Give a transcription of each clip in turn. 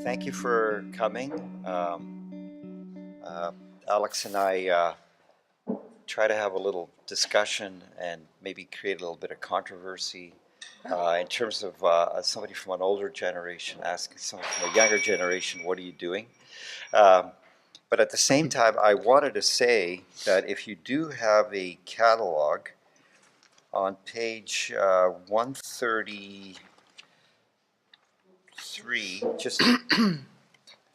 Thank you for coming. Uh, Alex and I try to have a little discussion and maybe create a little bit of controversy in terms of somebody from an older generation asking somebody from a younger generation, what are you doing? Um, but at the same time, I wanted to say that if you do have a catalog on page 133, just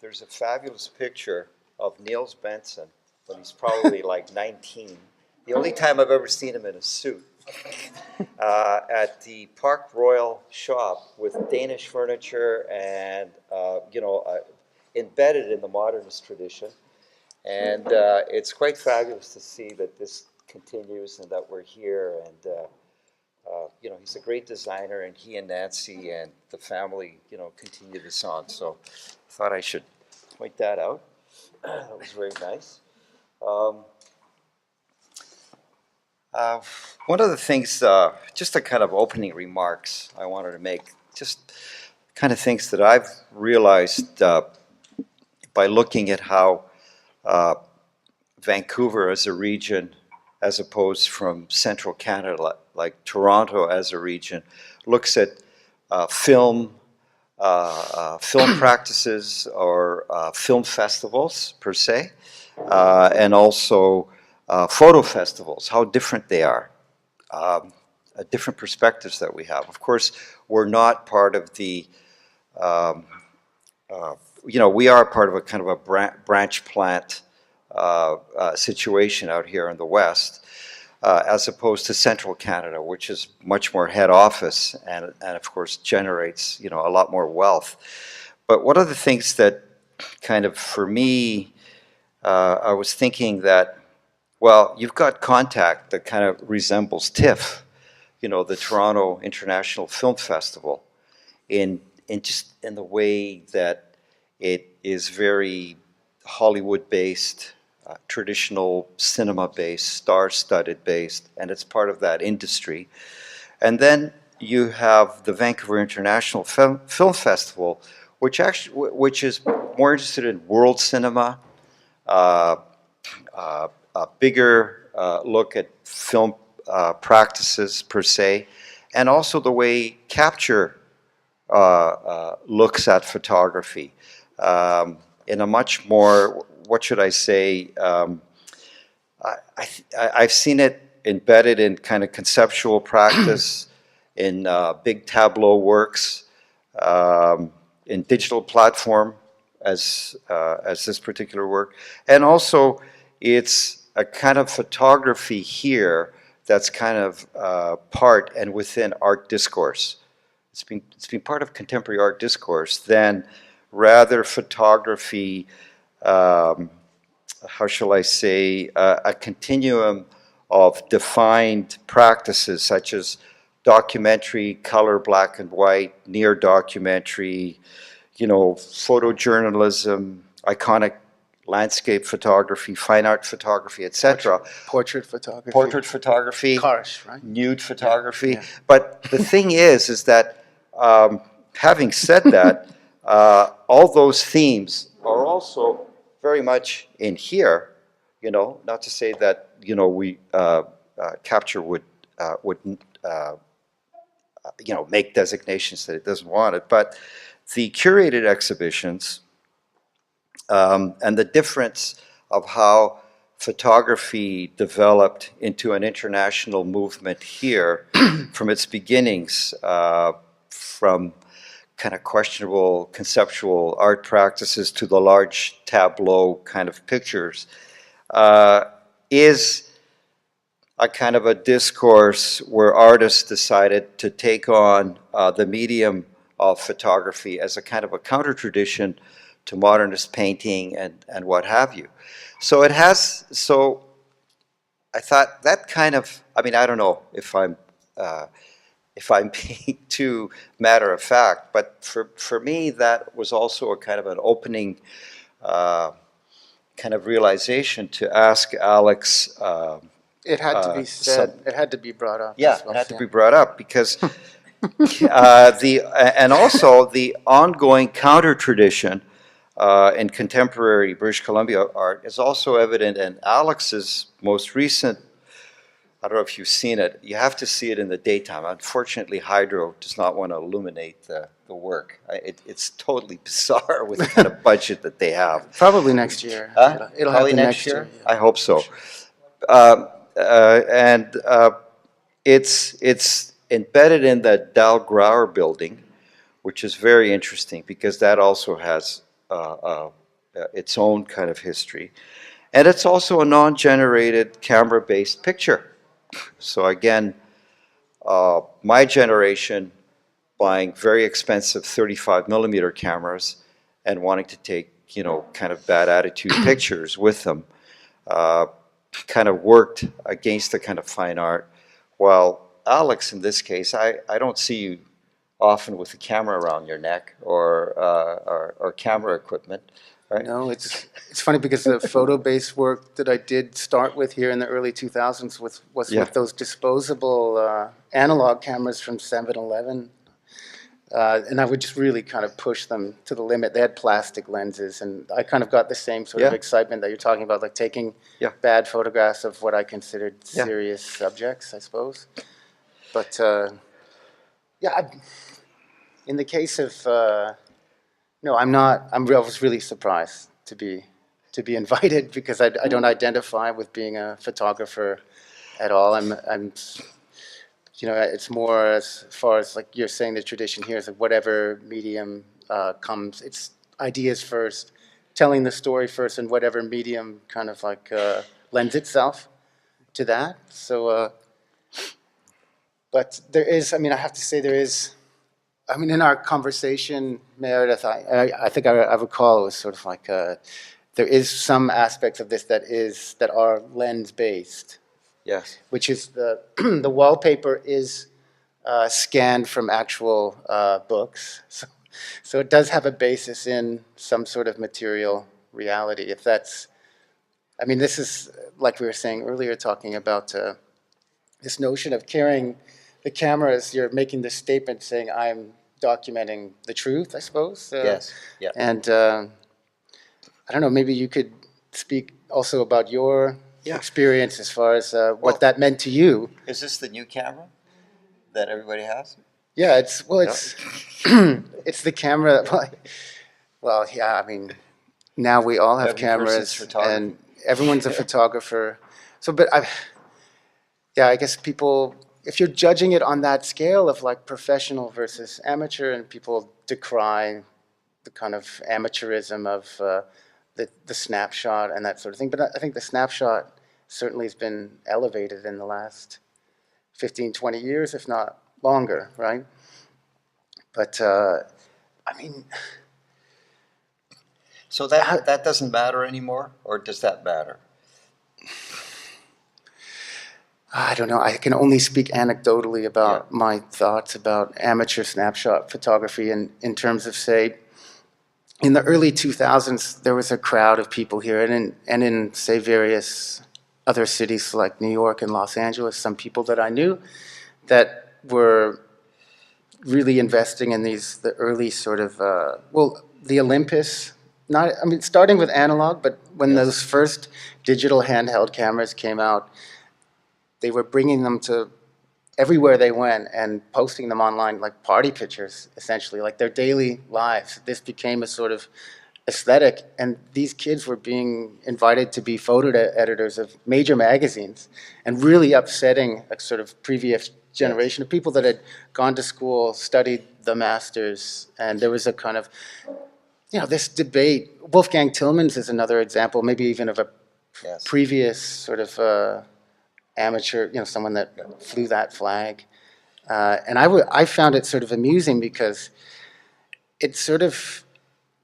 there's a fabulous picture of Niels Benson when he's probably like 19. The only time I've ever seen him in a suit at the Park Royal shop with Danish furniture and, embedded in the modernist tradition. And it's quite fabulous to see that this continues and that we're here. And, he's a great designer, and he and Nancy and the family, continue this on. So I thought I should point that out. That was very nice. Um, One of the things, just a kind of opening remarks I wanted to make, just kind of things that I've realized by looking at how Vancouver as a region, as opposed from central Canada, like Toronto as a region, looks at film practices or film festivals per se, and also photo festivals, how different they are, different perspectives that we have. Of course, we're not part of the, we are part of a kind of a branch plant situation out here in the West, as opposed to central Canada, which is much more head office and of course generates, a lot more wealth. But one of the things that kind of, for me, I was thinking that, well, you've got Contact that kind of resembles TIFF, the Toronto International Film Festival, in the way that it is very Hollywood-based, traditional cinema-based, star-studded based, and it's part of that industry. And then you have the Vancouver International Film Festival, which is more interested in world cinema, a bigger look at film practices per se, and also the way capture looks at photography in a much more, what should I say, I've seen it embedded in kind of conceptual practice, in big tableau works, in digital platform as this particular work. And also it's a kind of photography here that's kind of part and within art discourse. It's been part of contemporary art discourse than rather photography, how shall I say, a continuum of defined practices such as documentary, color, black and white, near documentary, photojournalism, iconic landscape photography, fine art photography, etc. Portrait photography. Portrait photography. Cars, right? Nude photography. Yeah. But the thing is that having said that, all those themes are also very much in here, not to say that, we capture would make designations that it doesn't want it, but the curated exhibitions and the difference of how photography developed into an international movement here from its beginnings, from kind of questionable conceptual art practices to the large tableau kind of pictures, is a kind of a discourse where artists decided to take on the medium of photography as a kind of a counter-tradition to modernist painting and what have you. So I thought that kind of, I don't know if I'm being too matter of fact, but for me that was also a kind of an opening kind of realization to ask Alex. It had to be said. It had to be brought up. Yeah, it had to be brought up because And also the ongoing counter tradition in contemporary British Columbia art is also evident in Alex's most recent. I don't know if you've seen it. You have to see it in the daytime. Unfortunately, Hydro does not want to illuminate the work. It's totally bizarre with the kind of budget that they have. Probably next year. Huh? It'll Probably happen next next year? year. Yeah. I hope so. And it's embedded in the Dal Grauer building, which is very interesting because that also has its own kind of history. And it's also a non-generated camera-based picture. So again, my generation buying very expensive 35 millimeter cameras and wanting to take, kind of bad attitude pictures with them, uh, kind of worked against the kind of fine art. While Alex, in this case, I don't see you often with a camera around your neck or camera equipment, right? No, it's funny because the photo-based work that I did start with here in the early 2000s was Yeah. with those disposable analog cameras from 7-Eleven. And I would just really kind of push them to the limit. They had plastic lenses, and I kind of got the same sort of Yeah. excitement that you're talking about, like taking Yeah. bad photographs of what I considered Yeah. serious subjects, I suppose. But yeah, in the case of no, I'm not. I was really surprised to be invited because I don't identify with being a photographer at all. I'm it's more as far as like you're saying the tradition here is like whatever medium comes, it's ideas first, telling the story first, and whatever medium kind of like lends itself to that. So, but there is, I mean, I have to say there is, I mean, in our conversation, Meredith, I think I recall it was sort of like there is some aspects of this that are lens based. Yes. Which is the the wallpaper is scanned from actual books, so it does have a basis in some sort of material reality. If that's, I mean, this is like we were saying earlier, talking about this notion of carrying the camera as you're making this statement, saying I'm documenting the truth, I suppose. Yes. Yeah. And I don't know, maybe you could speak also about your experience as far as what that meant to you. Is this the new camera that everybody has? Yeah, it's it's the camera. Well, yeah, I mean, now we all have Every person's cameras, photographer. and everyone's a photographer. So, but I guess people, if you're judging it on that scale of like professional versus amateur, and people decry the kind of amateurism of the snapshot and that sort of thing. But I think the snapshot certainly has been elevated in the last 15, 20 years, if not longer, right? But, I mean... So that doesn't matter anymore, or does that matter? I don't know. I can only speak anecdotally about my thoughts about amateur snapshot photography in terms of, say, in the early 2000s, there was a crowd of people here, and in say, various other cities like New York and Los Angeles, some people that I knew that were really investing in the early sort of, the Olympus, starting with analog, but when those first digital handheld cameras came out, they were bringing them to everywhere they went and posting them online like party pictures, essentially, like their daily lives. This became a sort of aesthetic, and these kids were being invited to be photo editors of major magazines and really upsetting a sort of previous generation of people that had gone to school, studied the masters, and there was a kind of, this debate. Wolfgang Tillmans is another example, maybe even of a previous sort of amateur, someone that flew that flag. And I found it sort of amusing because it sort of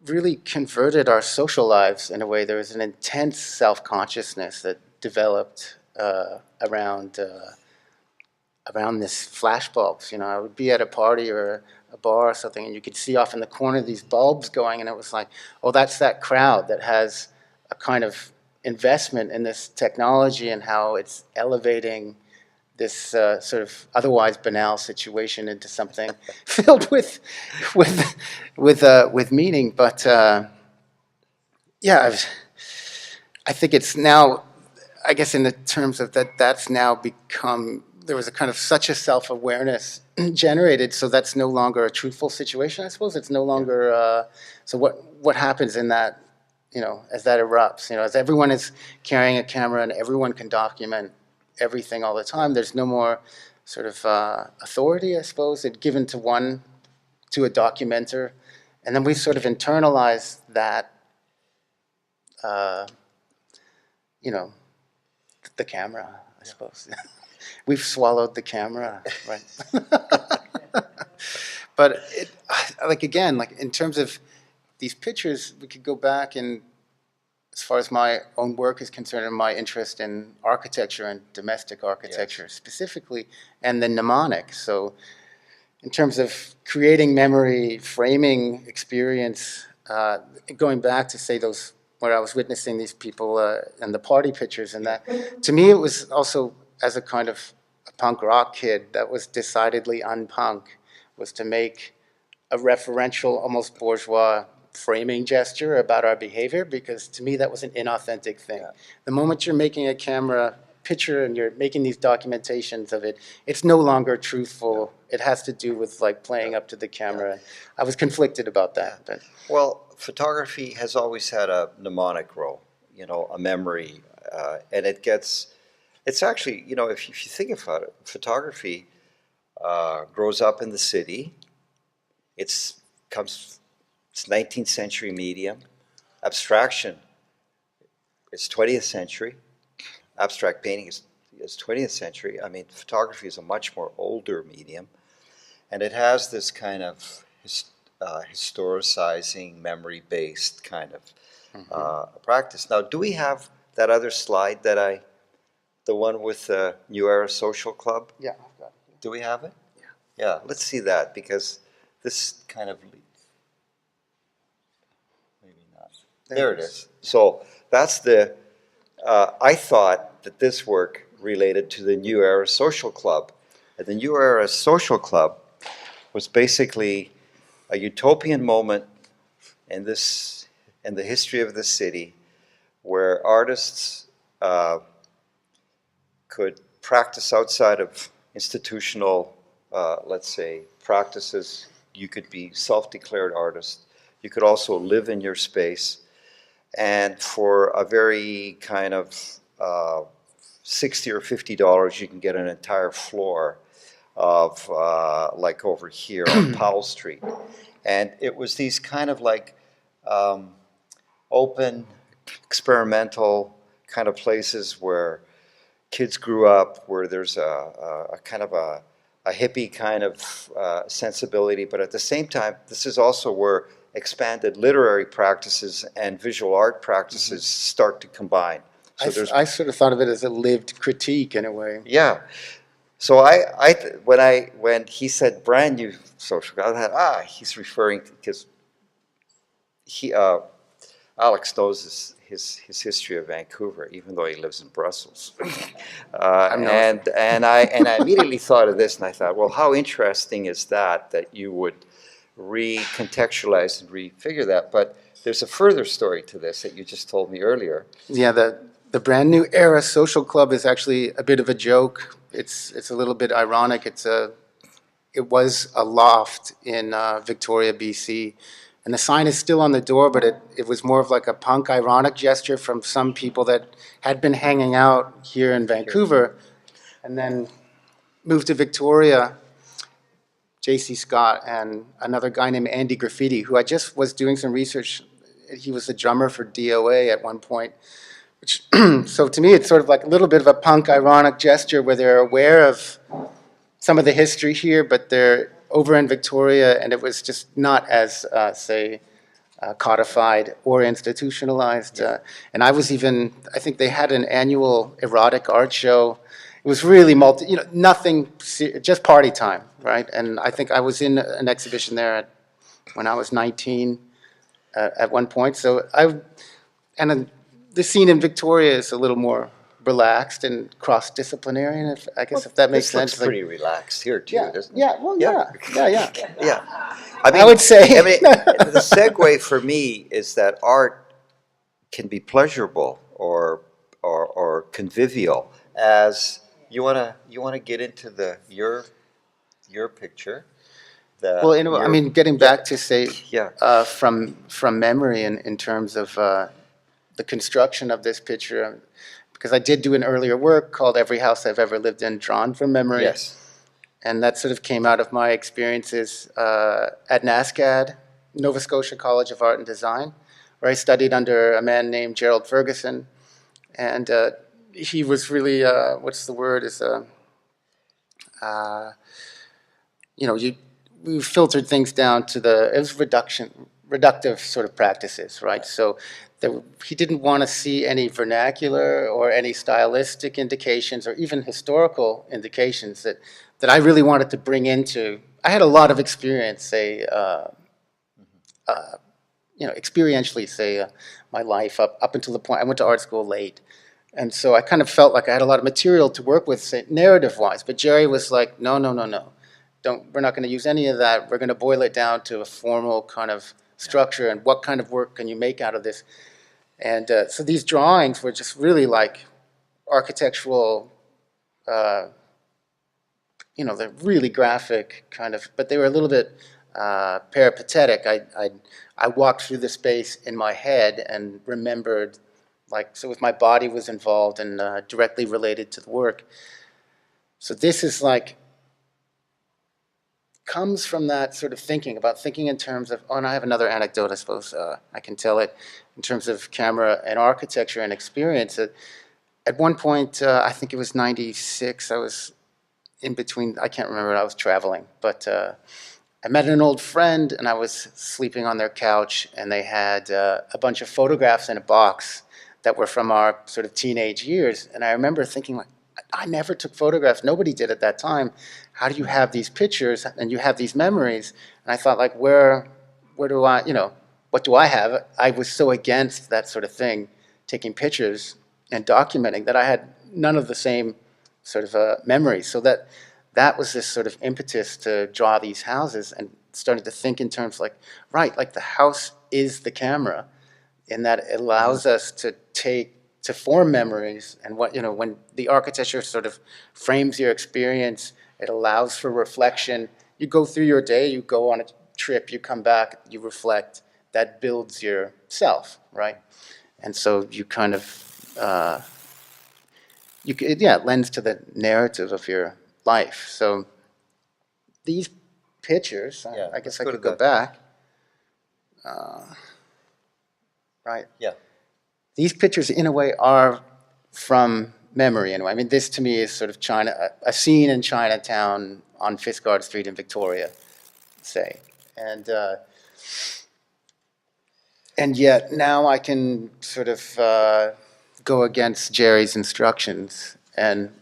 really converted our social lives in a way. There was an intense self-consciousness that developed around this flash bulbs. I would be at a party or a bar or something, and you could see off in the corner these bulbs going, and it was like, oh, that's that crowd that has a kind of investment in this technology and how it's elevating this sort of otherwise banal situation into something filled with with meaning. But yeah, I think it's now, I guess in the terms of that, that's now become, there was a kind of such a self-awareness generated, so that's no longer a truthful situation, I suppose. It's no longer, so what happens in that, you know, as that erupts, you know, as everyone is carrying a camera and everyone can document everything all the time, there's no more sort of authority, I suppose, given to a documenter. And then we sort of internalize that, you know, the camera, I suppose. We've swallowed the camera, right? But it, like again, like in terms of these pictures, we could go back and, as far as my own work is concerned, and my interest in architecture and domestic architecture specifically, and the mnemonic. So, in terms of creating memory, framing experience, going back to say those, where I was witnessing these people and the party pictures and that, to me it was also, as a kind of a punk rock kid, that was decidedly unpunk, was to make a referential, almost bourgeois framing gesture about our behavior, because to me that was an inauthentic thing. Yeah. The moment you're making a camera picture and you're making these documentations of it, it's no longer truthful. Yeah. It has to do with like playing up to the camera. Yeah. I was conflicted about that. But. Well, photography has always had a mnemonic role, you know, a memory, and it's actually, you know, if you think about it, photography grows up in the city. It's 19th century medium. Abstraction is 20th century. Abstract painting is 20th century. I mean, photography is a much more older medium, and it has this kind of historicizing, memory-based kind of practice. Now, do we have that other slide the one with the New Era Social Club? Yeah, I've got it. Do we have it? Yeah. Yeah, let's see that, because this kind of, maybe not. There it is. So that's the, I thought that this work related to the New Era Social Club. And the New Era Social Club was basically a utopian moment in the history of the city, where artists could practice outside of institutional, let's say, practices. You could be self-declared artist. You could also live in your space, and for a very kind of $60 or $50, you can get an entire floor of like over here on Powell Street. And it was these kind of like open, experimental kind of places where kids grew up, where there's a kind of a hippie kind of sensibility, but at the same time, this is also where expanded literary practices and visual art practices start to combine. So I sort of thought of it as a lived critique in a way. Yeah. So when he said brand new social, I thought, he's referring to, because Alex knows his history of Vancouver, even though he lives in Brussels. And I immediately thought of this, and I thought, well, how interesting is that you would recontextualize and refigure that. But there's a further story to this that you just told me earlier. Yeah, the Brand New Era Social Club is actually a bit of a joke. It's a little bit ironic. It was a loft in Victoria, BC. And the sign is still on the door, but it was more of like a punk ironic gesture from some people that had been hanging out here in Vancouver and then moved to Victoria. J.C. Scott and another guy named Andy Graffiti, who I just was doing some research. He was the drummer for DOA at one point. Which, so to me, it's sort of like a little bit of a punk ironic gesture where they're aware of some of the history here, but they're over in Victoria, and it was just not as, say, codified or institutionalized. Yeah. And I think they had an annual erotic art show. It was really nothing, just party time, right? And I think I was in an exhibition there when I was 19 at one point. So the scene in Victoria is a little more relaxed and cross-disciplinary, and I guess if that makes This looks sense. Like, pretty relaxed here too, yeah, doesn't it? yeah, well, yeah, yeah. Yeah. I mean, I would say. I mean, the segue for me is that art can be pleasurable or convivial. As you wanna get into your picture. Well, I mean, getting Yeah, back to say yeah. from memory in terms of the construction of this picture, because I did do an earlier work called "Every House I've Ever Lived In," drawn from memory, Yes. and that sort of came out of my experiences at NASCAD, Nova Scotia College of Art and Design, where I studied under a man named Gerald Ferguson, and he was really what's the word is you know, we filtered things down to it was reductive sort of practices, right? So he didn't want to see any vernacular or any stylistic indications or even historical indications that I really wanted to bring into. I had a lot of experience, say, experientially, say, my life up until the point I went to art school late. And so I kind of felt like I had a lot of material to work with, say, narrative-wise. But Jerry was like, no, no, no, no. We're not going to use any of that. We're going to boil it down to a formal kind of structure and what kind of work can you make out of this. And so these drawings were just really like architectural, they're really graphic kind of, but they were a little bit peripatetic. I walked through the space in my head and remembered, like, so if my body was involved and directly related to the work. So this is like, comes from that sort of thinking in terms of, and I have another anecdote, I suppose I can tell it, in terms of camera and architecture and experience. At one point, I think it was 96, I was in between, I can't remember, I was traveling, but I met an old friend and I was sleeping on their couch, and they had a bunch of photographs in a box that were from our sort of teenage years. And I remember thinking, like, I never took photographs. Nobody did at that time. How do you have these pictures and you have these memories? And I thought, like, where do I, what do I have? I was so against that sort of thing, taking pictures and documenting, that I had none of the same sort of memories. So that was this sort of impetus to draw these houses and started to think in terms like, right, like the house is the camera, in that it allows us to form memories. And when the architecture sort of frames your experience, it allows for reflection. You go through your day, you go on a trip, you come back, you reflect. That builds yourself, right? And so you kind of, it lends to the narrative of your life. So these pictures, Yeah, I guess let's I go could to go the- back. Right. Yeah. These pictures, in a way, are from memory. Anyway, I mean, this to me is sort of a scene in Chinatown on Fiskard Street in Victoria, say, and yet now I can sort of go against Jerry's instructions and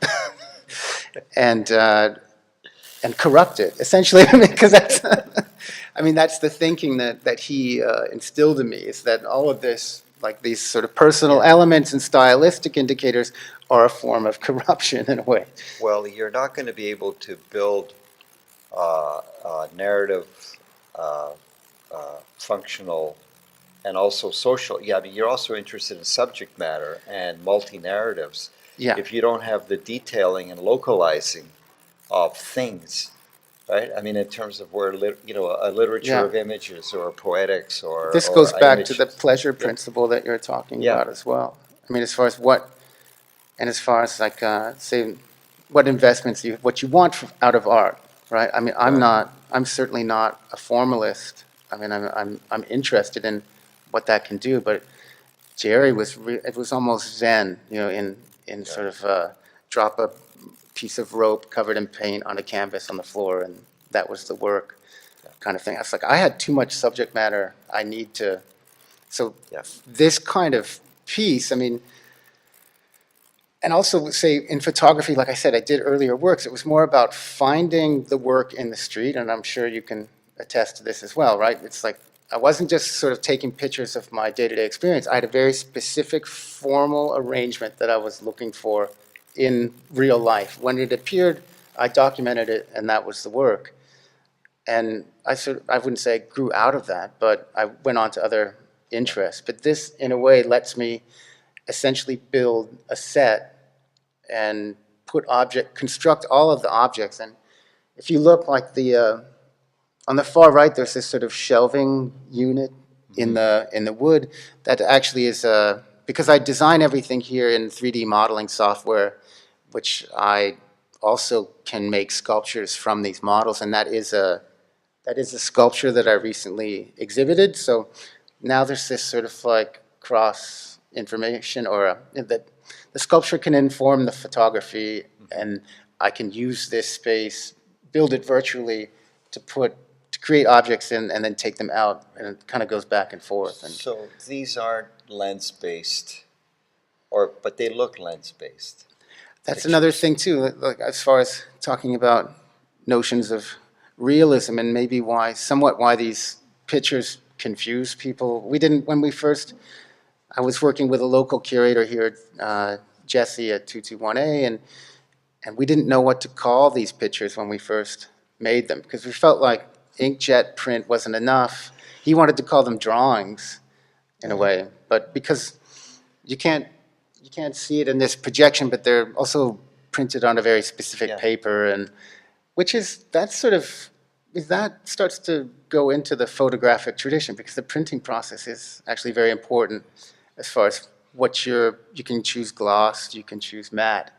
and corrupt it, essentially, because that's, I mean, that's the thinking that he instilled in me, is that all of this, like these sort of personal elements and stylistic indicators, are a form of corruption in a way. Well, you're not going to be able to build narrative, functional, and also social. Yeah, I mean, you're also interested in subject matter and multi-narratives. Yeah. If you don't have the detailing and localizing of things, right? I mean, in terms of where, a literature Yeah. of images or poetics or This goes back image. to the pleasure Yeah. principle that you're talking Yeah. about as well. I mean, as far as like, say, what investments what you want out of art, right? I mean, I'm certainly not a formalist. I mean, I'm interested in what that can do, but Jerry it was almost Zen, in sort of drop a piece of rope covered in paint on a canvas on the floor, and that was the work, kind of thing. I was like, I had too much subject matter. I need to. So Yeah. this kind of piece, I mean, and also say in photography, like I said, I did earlier works. It was more about finding the work in the street, and I'm sure you can attest to this as well, right? It's like I wasn't just sort of taking pictures of my day-to-day experience. I had a very specific formal arrangement that I was looking for in real life. When it appeared, I documented it, and that was the work. And I wouldn't say I grew out of that, but I went on to other interests. But this, in a way, lets me essentially build a set and construct all of the objects. And if you look like on the far right, there's this sort of shelving unit in the wood that actually is because I design everything here in 3D modeling software, which I also can make sculptures from these models, and that is a sculpture that I recently exhibited. So now there's this sort of like cross information, or that the sculpture can inform the photography, and I can use this space, build it virtually to create objects in and then take them out, and it kind of goes back and forth. And So these aren't lens-based, but they look lens-based. that's another thing too, like as far as talking about notions of realism and maybe why these pictures confuse people. I was working with a local curator here, Jesse at 221A, and we didn't know what to call these pictures when we first made them, because we felt like inkjet print wasn't enough. He wanted to call them drawings in a way, but because you can't see it in this projection, but they're also printed on a very specific paper, and that starts to go into the photographic tradition, because the printing process is actually very important as far as you can choose gloss, you can choose matte.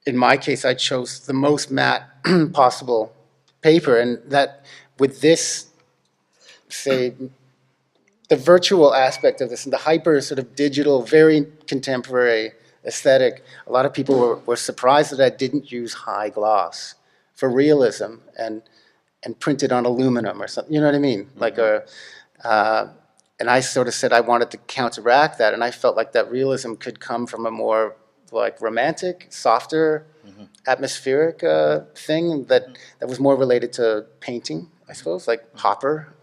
In my case, I chose the most matte possible paper, and that with this, say, the virtual aspect of this and the hyper sort of digital, very contemporary aesthetic, a lot of people were surprised that I didn't use high gloss for realism and printed on aluminum or something. You know what I mean? Mm-hmm. And I sort of said I wanted to counteract that, and I felt like that realism could come from a more like romantic, softer, atmospheric thing that was more related to painting, I suppose, like Hopper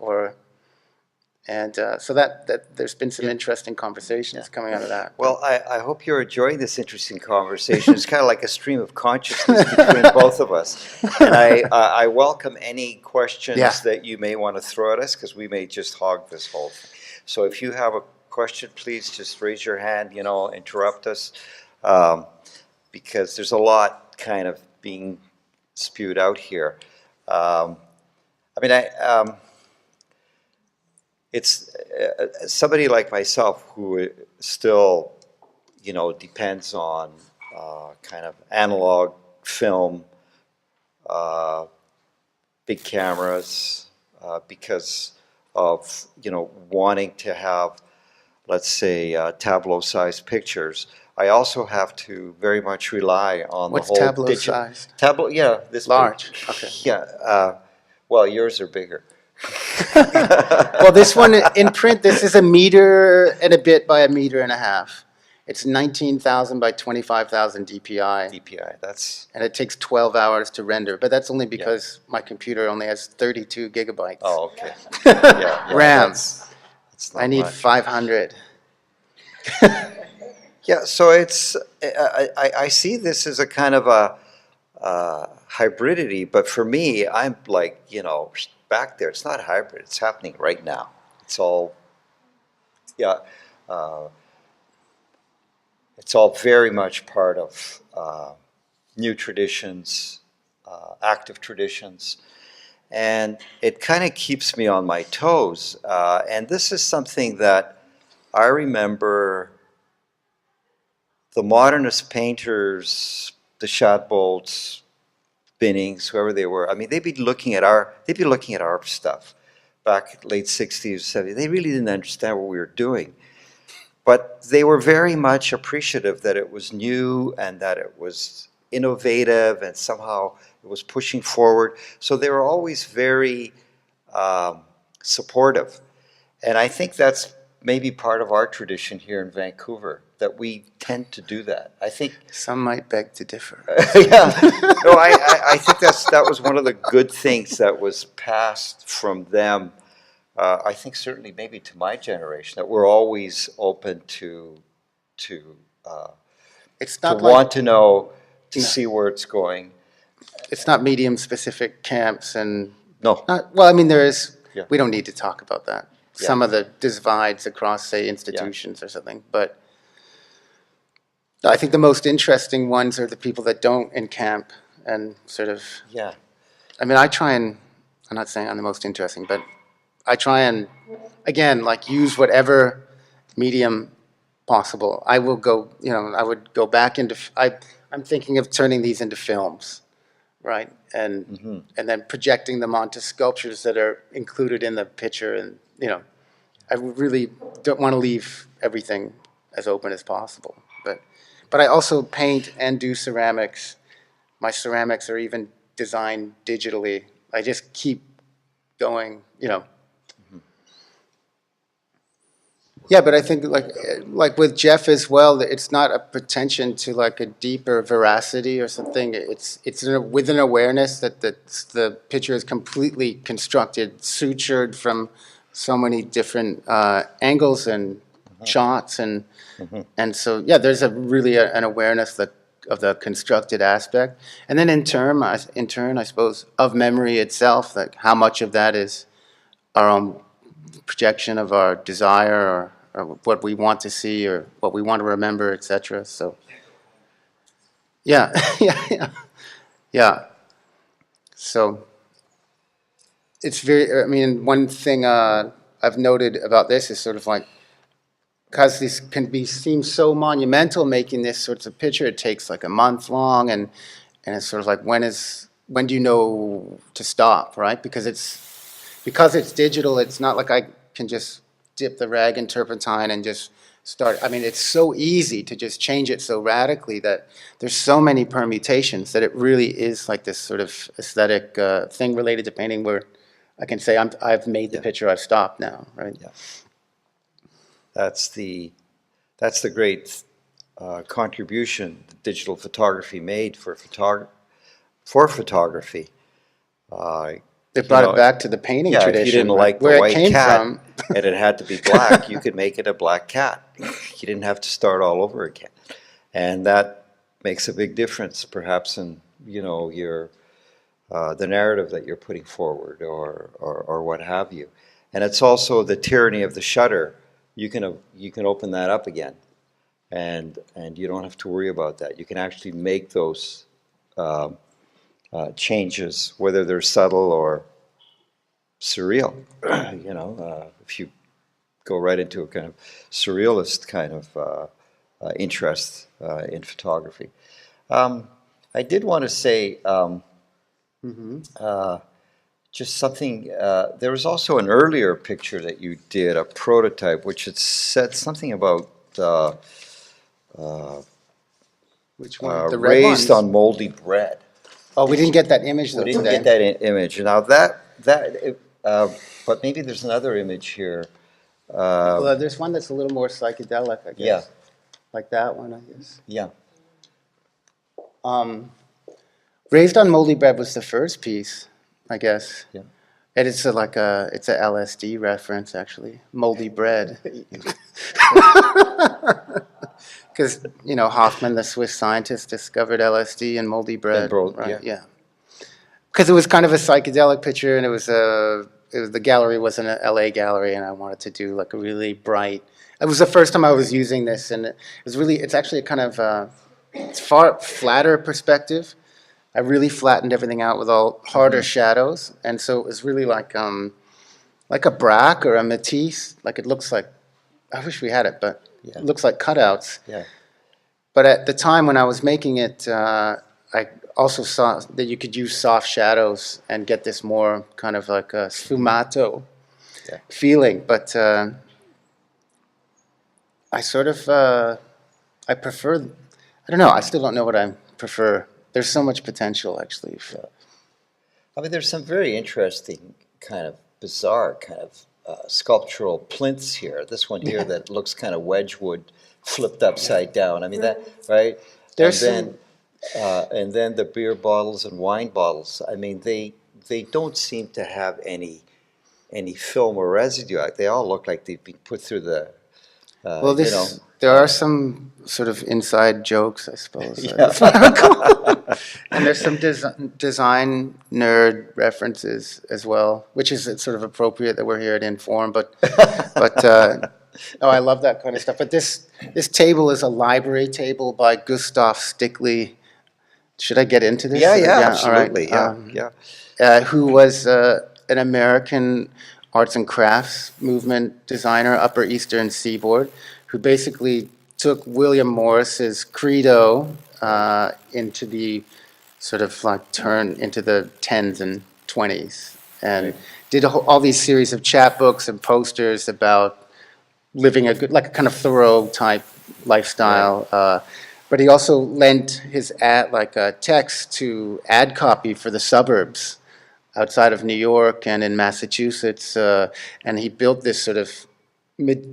so that there's been some interesting conversations coming out of that. Well, I hope you're enjoying this interesting conversation. It's kind of like a stream of consciousness between both of us. And I welcome any questions that you may want to throw at us, because we may just hog this whole thing. So if you have a question, please just raise your hand, interrupt us, because there's a lot kind of being spewed out here. It's somebody like myself who still, depends on kind of analog film, big cameras, because of, wanting to have, let's say, tableau-sized pictures. I also have to very much rely on What's the whole tableau-sized? Tableau, yeah, this large. big. Okay. Yeah. Well, yours are bigger. Well, this one in print, this is 1 meter and a bit by 1.5 meters. It's 19,000 by 25,000 DPI. DPI, that's... And it takes 12 hours to render, but that's only because my computer only has 32 gigabytes. Oh, okay. Yeah, RAM. that's not I need much. 500. Yeah, so it's, I see this as a kind of a hybridity, but for me, I'm like, back there, it's not hybrid, it's happening right now. It's all, it's all very much part of new traditions, active traditions, and it kind of keeps me on my toes. And this is something that I remember the modernist painters, the Shadbolts, Binnings, whoever they were. I mean, they'd be looking at our stuff back late 60s, 70s. They really didn't understand what we were doing. But they were very much appreciative that it was new and that it was innovative and somehow it was pushing forward. So they were always very supportive. And I think that's maybe part of our tradition here in Vancouver, that we tend to do that. I think some might beg to differ. Yeah, no, I think that was one of the good things that was passed from them I think certainly maybe to my generation, that we're always open to It's to not like, want to know, to no, see where it's going. it's not medium-specific camps and No, not, well, I mean, there is, yeah, we don't need to talk about that. yeah, Some of the divides across, say, yeah, institutions or something, but I think the most interesting ones are the people that don't encamp and sort of, yeah, I mean, I try and, I'm not saying I'm the most interesting, but I try and, again, like use whatever medium possible. I will go, I would go back into, I'm thinking of turning these into films, right? And then projecting them onto sculptures that are included in the picture. And, I really don't want to leave everything as open as possible. But I also paint and do ceramics. My ceramics are even designed digitally. I just keep going. Yeah, but I think like with Jeff as well, it's not a pretension to like a deeper veracity or something. It's with an awareness that the picture is completely constructed, sutured from so many different angles and shots, and so yeah, there's an awareness of the constructed aspect, and then in turn, I suppose, of memory itself, like how much of that is our own projection of our desire or what we want to see or what we want to remember, etc. So, yeah, yeah. So it's very. I mean, one thing I've noted about this is sort of like because this can seem so monumental, making this sorts of picture. It takes like a month long, and it's sort of like when do you know to stop, right? Because it's digital. It's not like I can just dip the rag in turpentine and just start. I mean, it's so easy to just change it so radically that there's so many permutations that it really is like this sort of aesthetic thing related to painting where I can say I've made the Yeah. picture, I've stopped now, right? yeah. That's the great contribution that digital photography made for photography. Uh, It you brought it know, back to the painting yeah, if you tradition, didn't right? like the Where it white came cat from. and it had to be black, you could make it a black cat. You didn't have to start all over again. And that makes a big difference, perhaps, in your the narrative that you're putting forward, or what have you. And it's also the tyranny of the shutter. You can open that up again, and you don't have to worry about that. You can actually make those changes, whether they're subtle or surreal. If you go right into a kind of surrealist kind of interest in photography. I did want to say just something. There was also an earlier picture that you did, a prototype, which had said something about Which one? The red raised ones? on moldy bread. Oh, we didn't get that image We though didn't today. get that image. Now but maybe there's another image here. Well, there's one that's a little more psychedelic, I guess. Yeah, Like that one, I guess. yeah, Raised on Moldy Bread was the first piece, I guess. yeah. And it's it's a LSD reference, actually. Moldy bread. Because, Hoffman, the Swiss scientist, discovered LSD and moldy bread. Right, yeah. Because it was kind of a psychedelic picture, and the gallery was an LA gallery, and I wanted to do like a really bright. It was the first time I was using this, and it's actually a kind of, it's far flatter perspective. I really flattened everything out with all harder shadows, and so it was really like a Braque or a Matisse. Like it looks like, I wish we had it, but Yeah. it looks like cutouts. Yeah. But at the time when I was making it, I also saw that you could use soft shadows and get this more kind of like a sfumato Yeah. feeling. But I sort of, I prefer, I don't know, I still don't know what I prefer. There's so much potential, actually. I mean, there's some very interesting kind of bizarre kind of sculptural plinths here. This one here that looks kind of Wedgwood flipped upside down. I mean that, right? There's And then the beer bottles and wine bottles. I mean, they don't seem to have any film or residue. They all look like they've been put through the, Well, you know. there are some sort of inside jokes, I suppose. Yeah. That's what I would call it. And there's some design nerd references as well, which is sort of appropriate that we're here at Inform. But oh, I love that kind of stuff. But this table is a library table by Gustav Stickley. Should I get into this? Yeah, yeah, All right. absolutely. Yeah, yeah. Who was an American arts and crafts movement designer, Upper Eastern Seaboard, who basically took William Morris's credo into the sort of like turn into the 10s and 20s, and Right. did all these series of chapbooks and posters about living a good, like a kind of Thoreau type lifestyle. But he also lent his text to ad copy for the suburbs outside of New York and in Massachusetts, and he built this sort of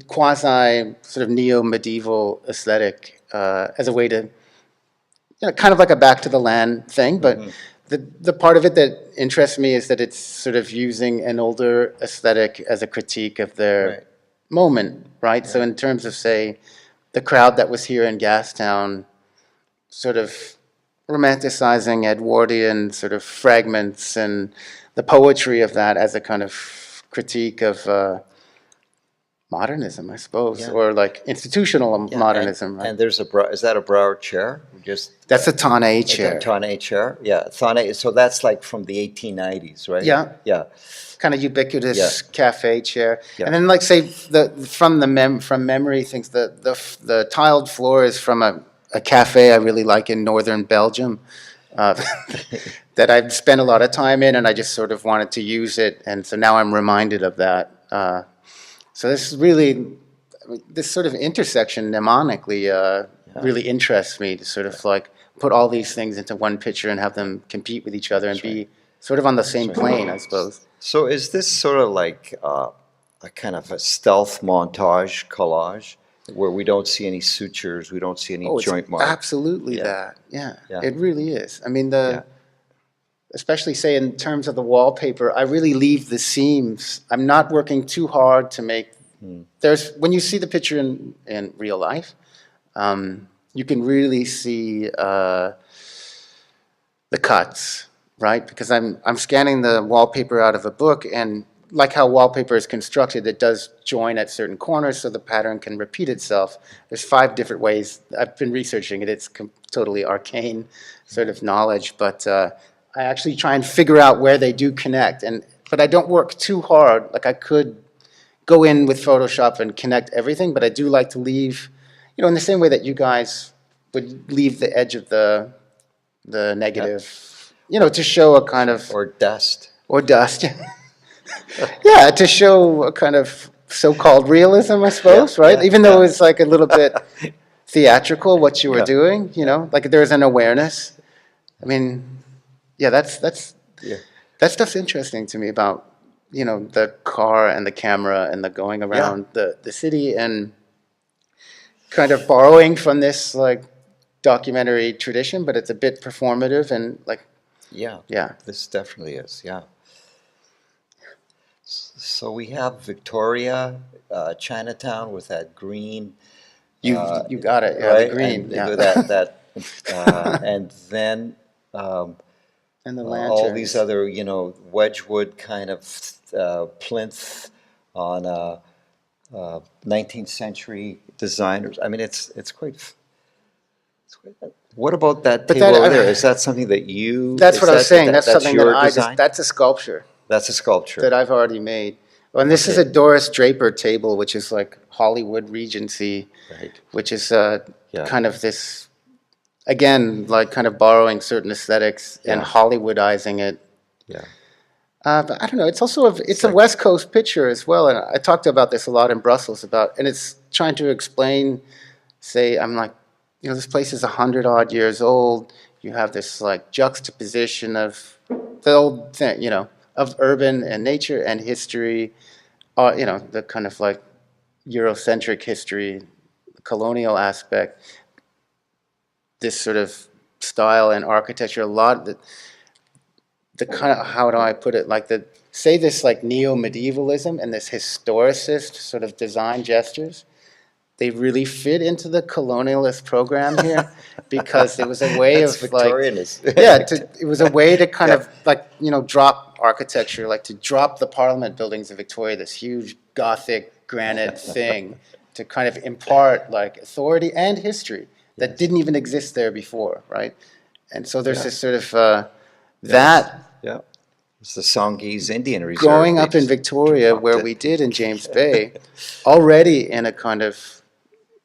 quasi sort of neo-medieval aesthetic as a way to, kind of like a back to the land thing. But the part of it that interests me is that it's sort of using an older aesthetic as a critique of their Right. moment, right? So in terms of, say, the crowd that was here in Gastown, sort of romanticizing Edwardian sort of fragments and the poetry of that as a kind of critique of modernism, I suppose, Yeah. or like institutional Yeah, modernism, right? And there's is that a Broward chair? Just That's a Tonne is chair. that Tonne chair? Yeah, Tonne. So that's like from the 1890s, right? Yeah. Yeah. Kind of ubiquitous Yeah. cafe chair. Yeah. And then, like, say, from memory, things, the tiled floor is from a cafe I really like in northern Belgium. That I've spent a lot of time in, and I just sort of wanted to use it, and so now I'm reminded of that. So this is really, this sort of intersection mnemonically really interests me to sort of like put all these things into one picture and have them compete with each other and be sort of on the same plane, I suppose. So is this sort of like a kind of a stealth montage collage where we don't see any sutures, we don't see any Oh, it's joint marks? absolutely Yeah. that. Yeah, Yeah. it really is. I mean, Yeah. especially say in terms of the wallpaper, I really leave the seams. I'm not working too hard to make. When you see the picture in real life, you can really see the cuts, right? Because I'm scanning the wallpaper out of a book, and like how wallpaper is constructed, it does join at certain corners so the pattern can repeat itself. There's 5 different ways. I've been researching it. It's totally arcane sort of knowledge, but I actually try and figure out where they do connect. But I don't work too hard. Like I could go in with Photoshop and connect everything, but I do like to leave, in the same way that you guys would leave the edge of the negative, to show a kind of, Or dust? or dust. Yeah, to show a kind of so-called realism, I suppose, Yeah, right? yeah, Even though yeah. it's like a little bit theatrical what you were Yeah. doing, like there's an awareness. I mean, yeah, Yeah. that stuff's interesting to me about, the car and the camera and the going around the city and kind of borrowing from this like documentary tradition, but it's a bit performative and like, Yeah. yeah. This definitely is, yeah. So we have Victoria, Chinatown with that green. You got it, yeah, right? the green, And yeah. and then And the all these lanterns. other, Wedgwood kind of plinth on 19th century designers. I mean, it's quite. What about that But table that- over there? Is that something that you? That's is what I was saying. That's something that your I just, design? that's a sculpture That's a sculpture. that I've already made. Well, and this is Okay. a Doris Draper table, which is like Hollywood Regency, Right. which is Yeah. kind of this, again, like kind of borrowing certain aesthetics and Yeah. Hollywoodizing it. Yeah. But I don't know. It's also it's a West Coast picture as well, and I talked about this a lot in Brussels and it's trying to explain. Say, I'm like, this place is 100-odd years old. You have this like juxtaposition of the old thing, of urban and nature and history. The kind of like Eurocentric history, colonial aspect. This sort of style and architecture, a lot of the kind of, how do I put it, like say, this like neo-medievalism and this historicist sort of design gestures, they really fit into the colonialist program here, because it was a way That's of like, Victorianist. it was a way to kind Yeah. of like, drop architecture, like to drop the Parliament buildings of Victoria, this huge Gothic granite thing, to kind of impart like authority and history that didn't even exist there before, right? And so there's Yeah. this sort of Yes. that Yeah. It's the Songhees Indian Reserve. growing They up in just Victoria, dropped where it. we did in James Bay, already in a kind of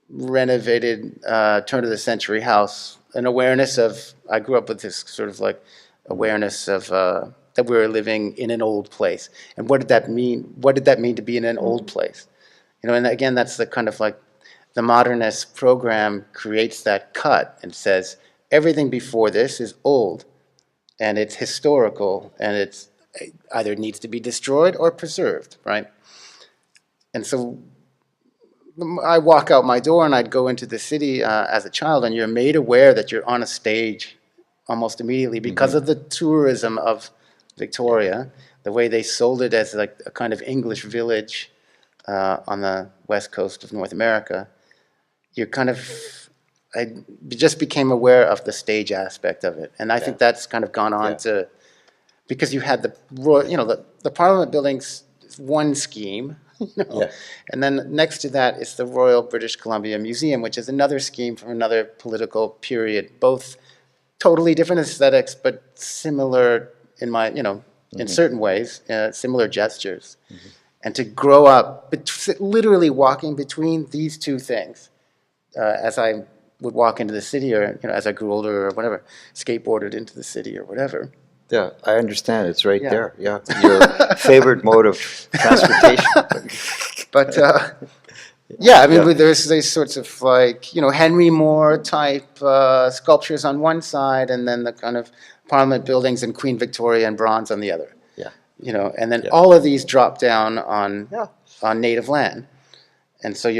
renovated turn of the century house, an awareness of, I grew up with this sort of like awareness of that we were living in an old place. And what did that mean? What did that mean to be in an old place? And again, that's the kind of like the modernist program creates that cut and says everything before this is old and it's historical and it either needs to be destroyed or preserved, right? And so I walk out my door and I'd go into the city as a child, and you're made aware that you're on a stage almost immediately because of the tourism of Victoria, the way they sold it as like a kind of English village on the west coast of North America. You're kind of, I just became aware of the stage aspect of it, and I think that's kind of gone on to, because you had the Parliament buildings, one scheme. Yeah. And then next to that is the Royal British Columbia Museum, which is another scheme from another political period, both totally different aesthetics, but similar in my, in certain ways, similar gestures. And to grow up, literally walking between these two things, as I would walk into the city, or, as I grew older or whatever, skateboarded into the city or whatever. Yeah, I understand. It's right Yeah. there. Yeah, your favorite mode of transportation. But yeah, I mean, Yeah. there's these sorts of like, Henry Moore type sculptures on one side, and then the kind of Parliament buildings and Queen Victoria in bronze on the other. Yeah. And then Yeah. all of these drop down on Yeah. on native land, and so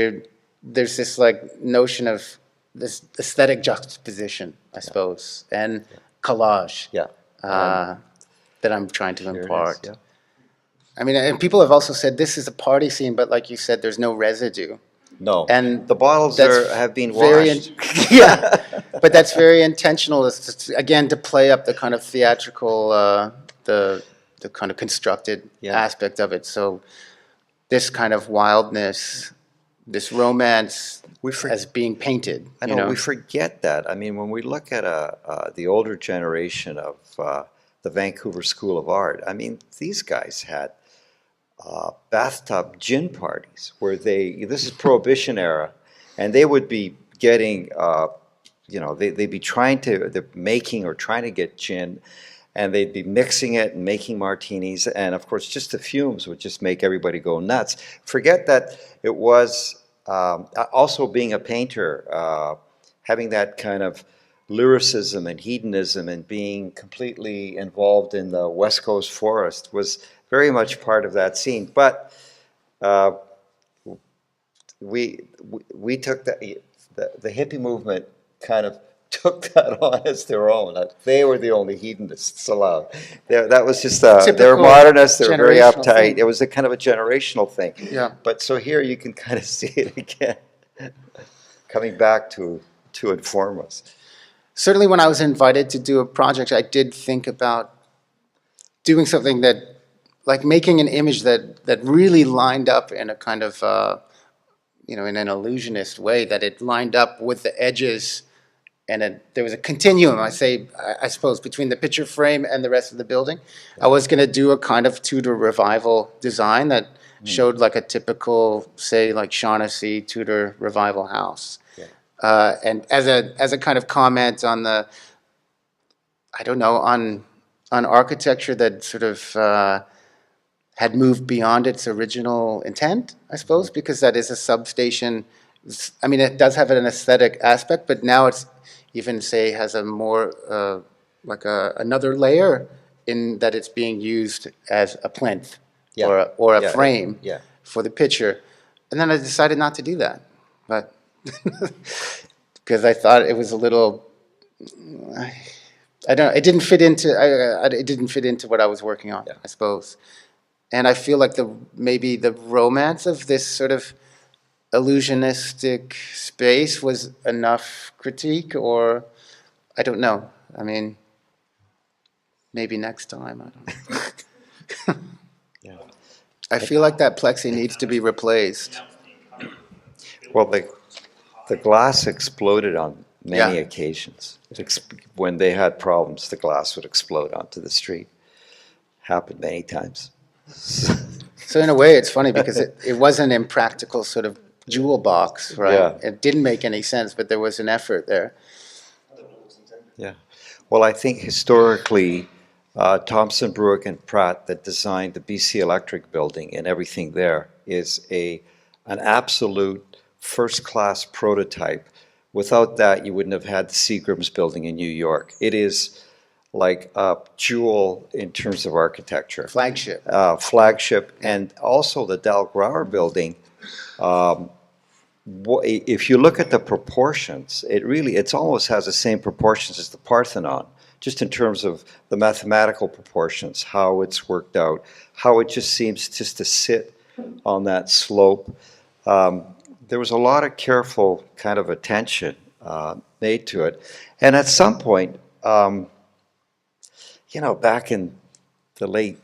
there's this like notion of this aesthetic juxtaposition, I suppose, and collage. Yeah. That I'm trying to Here it is, impart. yeah. I mean, and people have also said this is a party scene, but like you said, there's no residue. No. And the bottles have been very washed. yeah, but that's very intentional. It's again to play up the kind of theatrical, the kind of constructed aspect of it. So this kind of wildness, this romance, as being painted. I know, we forget that. I mean, when we look at the older generation of the Vancouver School of Art, I mean, these guys had bathtub gin parties where this is Prohibition era, and they would be getting, they'd be they're making or trying to get gin, and they'd be mixing it and making martinis, and of course, just the fumes would just make everybody go nuts. Forget that it was also being a painter, having that kind of lyricism and hedonism and being completely involved in the West Coast forest was very much part of that scene. But we took the hippie movement kind of took that on as their own. They were the only hedonists allowed. That was just they were modernists. They were very uptight. Thing. It was a kind of a generational thing. Yeah. But so here you can kind of see it again, coming back to inform us. Certainly, when I was invited to do a project, I did think about doing something that, like making an image that really lined up in a kind of, in an illusionist way, that it lined up with the edges, and there was a continuum, I suppose, between the picture frame and the rest of the building. I was going to do a kind of Tudor revival design that showed like a typical, say, like Shaughnessy Tudor revival house. And as a kind of comment on on architecture that sort of had moved beyond its original intent, I suppose, because that is a substation. I mean, it does have an aesthetic aspect, but now it's even, say, has a more another layer in that it's being used as a plinth or a frame for the picture. And then I decided not to do that, but because I thought it was a little, it didn't fit into what I was working on, I suppose. And I feel like maybe the romance of this sort of illusionistic space was enough critique, or I don't know. I mean, maybe next time. I don't know. Yeah. I feel like that plexi needs to be replaced. Well, the glass exploded on many Yeah. occasions. When they had problems, the glass would explode onto the street. Happened many times. So in a way, it's funny because it was an impractical sort of jewel box, right? Yeah. It didn't make any sense, but there was an effort there. Yeah. Well, I think historically, Thomson, Brewick, and Pratt that designed the BC Electric building and everything there is an absolute first-class prototype. Without that, you wouldn't have had the Seagram's building in New York. It is like a jewel in terms of architecture. Flagship. Flagship, and also the Del Grauer building. If you look at the proportions, it almost has the same proportions as the Parthenon, just in terms of the mathematical proportions, how it's worked out, how it just seems just to sit on that slope. There was a lot of careful kind of attention made to it, and at some point, back in the late,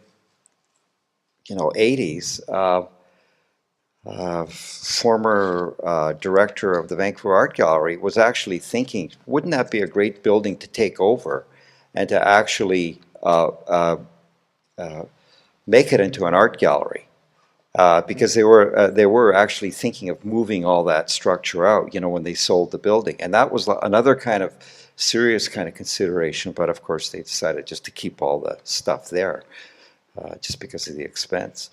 80s. Former director of the Vancouver Art Gallery was actually thinking, wouldn't that be a great building to take over and to actually make it into an art gallery? Because they were actually thinking of moving all that structure out, when they sold the building, and that was another kind of serious kind of consideration. But of course, they decided just to keep all the stuff there, just because of the expense.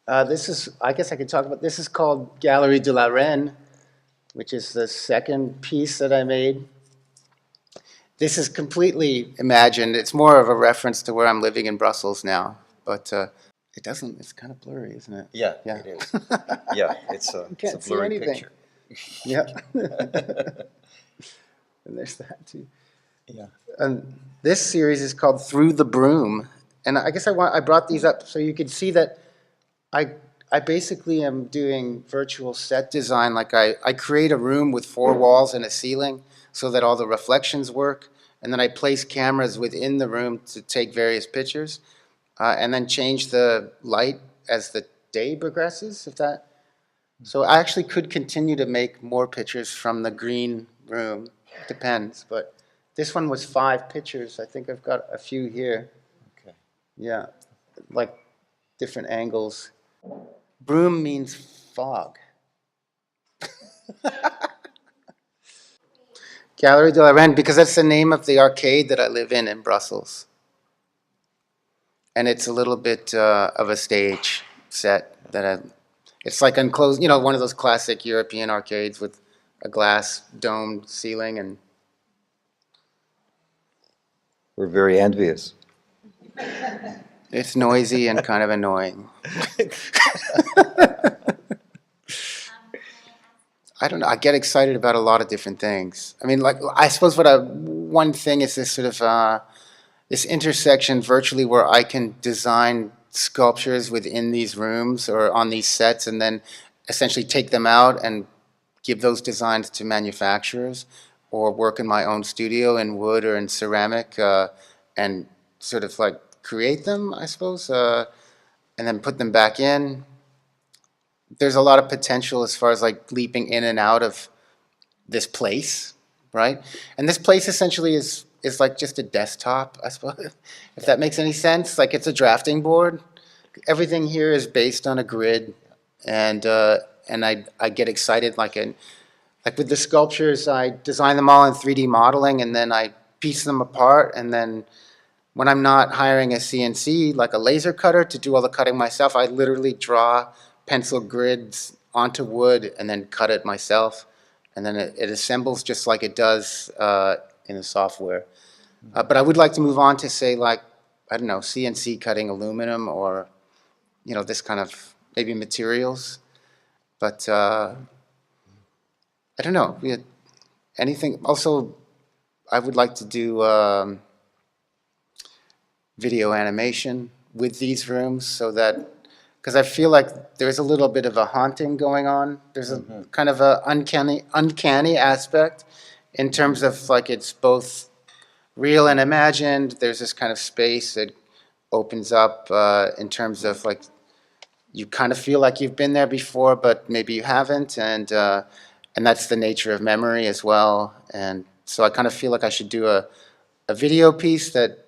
I guess I could talk about, this is called Galerie de la Reine, which is the second piece that I made. This is completely imagined. It's more of a reference to where I'm living in Brussels now, but it's kind of blurry, isn't it? Yeah, Yeah. it is. Yeah, it's a Can't see blurry anything. picture. Yeah. And there's that too. Yeah. And this series is called Through the Broom. And I guess I brought these up so you could see that I basically am doing virtual set design. Like I create a room with 4 walls and a ceiling so that all the reflections work. And then I place cameras within the room to take various pictures. And then change the light as the day progresses, So I actually could continue to make more pictures from the green room. Depends, but this one was 5 pictures. I think I've got a few here. Okay. Yeah, like different angles. Broom means fog. Galerie de la Reine, because that's the name of the arcade that I live in Brussels. And it's a little bit of a stage set it's like enclosed, one of those classic European arcades with a glass domed ceiling. And We're very envious. it's noisy and kind of annoying. I don't know. I get excited about a lot of different things. I mean, like, I suppose one thing is this sort of this intersection virtually where I can design sculptures within these rooms or on these sets and then essentially take them out and give those designs to manufacturers or work in my own studio in wood or in ceramic and sort of like create them, I suppose, and then put them back in. There's a lot of potential as far as like leaping in and out of this place, right? And this place essentially is like just a desktop, I suppose, if that makes any sense. Like it's a drafting board. Everything here is based on a grid, and I get excited like with the sculptures, I design them all in 3D modeling, and then I piece them apart, and then when I'm not hiring a CNC, like a laser cutter, to do all the cutting myself, I literally draw pencil grids onto wood and then cut it myself. And then it assembles just like it does in the software. But I would like to move on to say like, I don't know, CNC cutting aluminum or, this kind of maybe materials. But I don't know, anything. Also, I would like to do video animation with these rooms so that, because I feel like there's a little bit of a haunting going on. There's a kind of a uncanny aspect in terms of like it's both real and imagined. There's this kind of space that opens up in terms of like you kind of feel like you've been there before, but maybe you haven't, and that's the nature of memory as well. And so I kind of feel like I should do a video piece that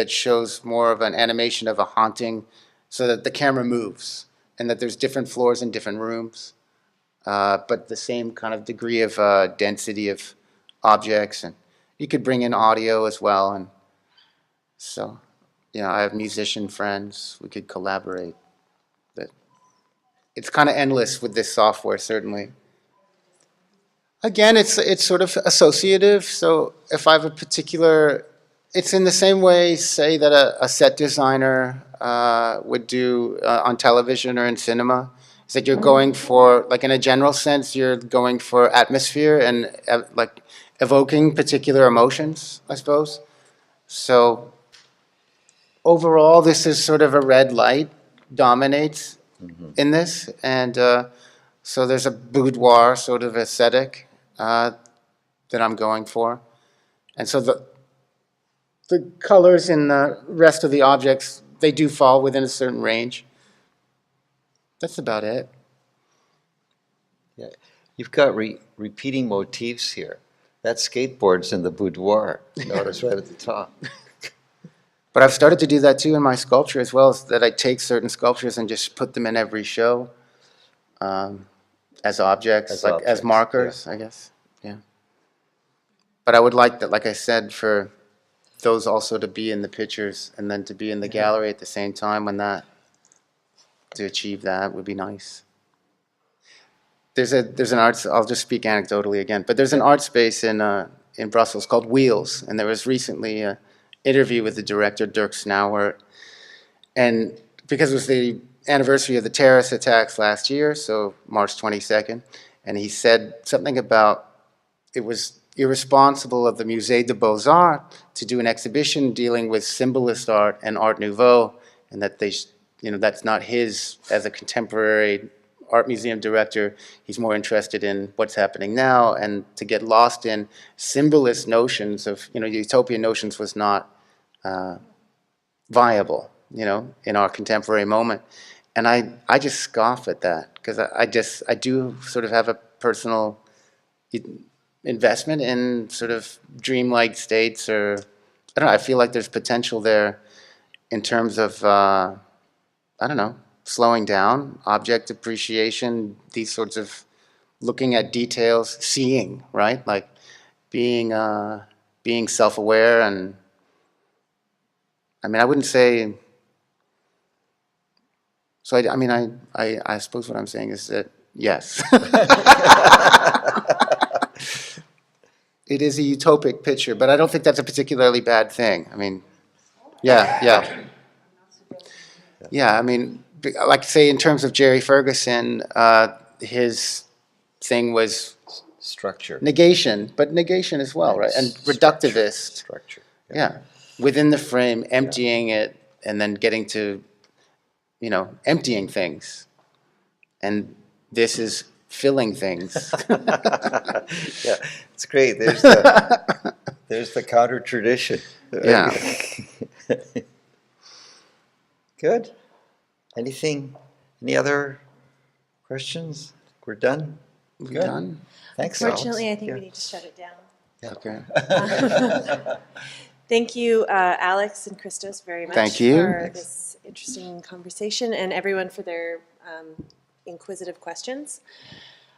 shows more of an animation of a haunting, so that the camera moves and that there's different floors in different rooms, but the same kind of degree of density of objects, and you could bring in audio as well. And so, I have musician friends. We could collaborate. But it's kind of endless with this software, certainly. Again, it's sort of associative. So if I have a particular, it's in the same way, say, that a set designer would do on television or in cinema. It's like you're going for, like in a general sense, you're going for atmosphere and like evoking particular emotions, I suppose. So overall, this is sort of a red light dominates in this. And so there's a boudoir sort of aesthetic that I'm going for. And so the colors in the rest of the objects, they do fall within a certain range. That's about it. Yeah. You've got repeating motifs here. That skateboard's in the boudoir. Notice right at the top. But I've started to do that too in my sculpture as well, is that I take certain sculptures and just put them in every show as objects, as markers, yeah. I guess. Yeah. But I would like that, like I said, for those also to be in the pictures and then to be in the gallery at the same time to achieve that would be nice. There's an art, I'll just speak anecdotally again, but there's an art space in Brussels called Wheels, and there was recently an interview with the director, Dirk Snauert, and because it was the anniversary of the terrorist attacks last year, so March 22nd, and he said something about it was irresponsible of the Musée des Beaux-Arts to do an exhibition dealing with symbolist art and Art Nouveau, and that that's not his as a contemporary art museum director. He's more interested in what's happening now, and to get lost in symbolist notions of, utopian notions was not viable, in our contemporary moment. And I just scoff at that, because I do sort of have a personal investment in sort of dreamlike states, or I don't know, I feel like there's potential there in terms of, slowing down, object appreciation, these sorts of looking at details, seeing, right? Like being self-aware. And I wouldn't say, so I suppose what I'm saying is that, yes. It is a utopic picture, but I don't think that's a particularly bad thing. Yeah. Like say in terms of Jerry Ferguson, his thing was structure, negation, but negation as well, right? And reductivist structure. Yeah, within the frame, emptying it, and then getting to, emptying things, and this is filling things. Yeah, it's great. There's the counter tradition. Yeah. Good. Any other questions? We're done? We're done? Thanks, Unfortunately, Alex. I think we need to shut it down. Yeah. Okay. Thank you, Alex and Christos, very much Thank you. for this interesting conversation, and everyone for their inquisitive questions.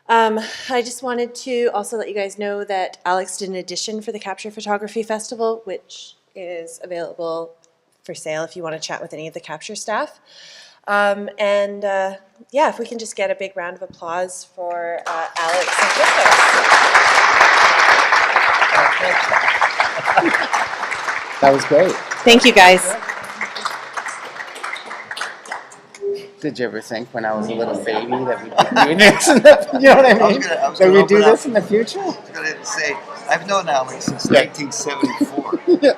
I just wanted to also let you guys know that Alex did an edition for the Capture Photography Festival, which is available for sale if you want to chat with any of the Capture staff. If we can just get a big round of applause for Alex and Christos. That was great. Thank you, guys. Did you ever think when I was a little baby that we'd be doing this? You know what I mean? That we'd do this in the future? I was going to say, I've known Alex since 1974. Yeah.